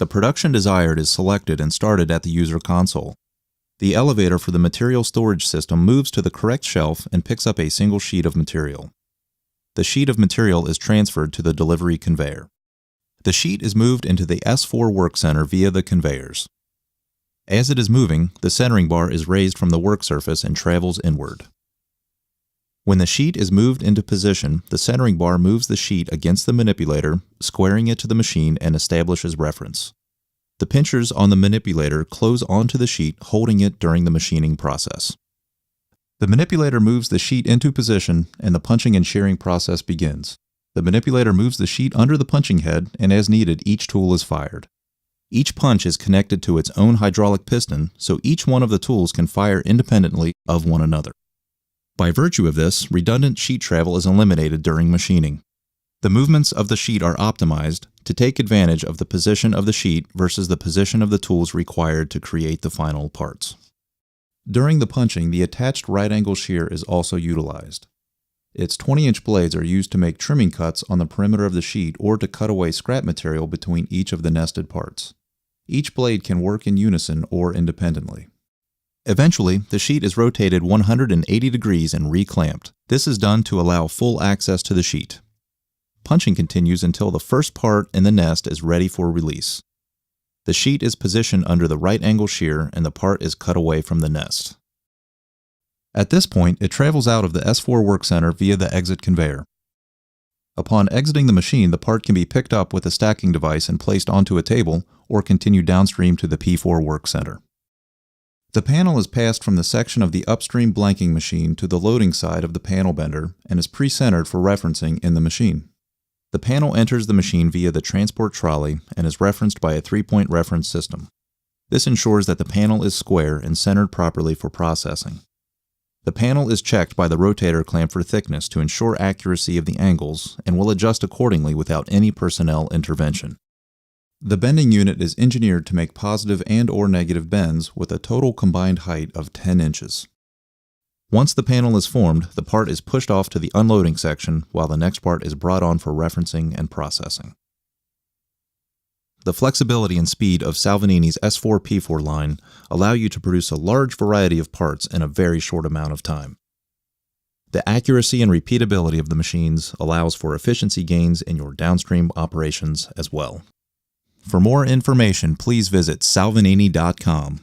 The production desired is selected and started at the user console. The elevator for the material storage system moves to the correct shelf and picks up a single sheet of material. The sheet of material is transferred to the delivery conveyor. The sheet is moved into the S4 work center via the conveyors. As it is moving, the centering bar is raised from the work surface and travels inward. When the sheet is moved into position, the centering bar moves the sheet against the manipulator, squaring it to the machine and establishes reference. The pinchers on the manipulator close onto the sheet, holding it during the machining process. The manipulator moves the sheet into position and the punching and shearing process begins. The manipulator moves the sheet under the punching head, and as needed, each tool is fired. Each punch is connected to its own hydraulic piston, so each one of the tools can fire independently of one another. By virtue of this, redundant sheet travel is eliminated during machining. The movements of the sheet are optimized to take advantage of the position of the sheet versus the position of the tools required to create the final parts. During the punching, the attached right-angle shear is also utilized. Its 20-inch blades are used to make trimming cuts on the perimeter of the sheet or to cut away scrap material between each of the nested parts. Each blade can work in unison or independently. Eventually, the sheet is rotated 180 degrees and reclamped. This is done to allow full access to the sheet. Punching continues until the first part in the nest is ready for release. The sheet is positioned under the right angle shear and the part is cut away from the nest. At this point, it travels out of the S4 work center via the exit conveyor. Upon exiting the machine, the part can be picked up with a stacking device and placed onto a table or continue downstream to the P4 work center. The panel is passed from the section of the upstream blanking machine to the loading side of the panel bender and is pre-centered for referencing in the machine. The panel enters the machine via the transport trolley and is referenced by a 3-point reference system. This ensures that the panel is square and centered properly for processing. The panel is checked by the rotator clamp for thickness to ensure accuracy of the angles and will adjust accordingly without any personnel intervention. The bending unit is engineered to make positive and/or negative bends with a total combined height of 10 inches. Once the panel is formed, the part is pushed off to the unloading section while the next part is brought on for referencing and processing. The flexibility and speed of Salvagnini's S4P4 line allow you to produce a large variety of parts in a very short amount of time. The accuracy and repeatability of the machines allows for efficiency gains in your downstream operations as well. For more information, please visit salvagnini.com.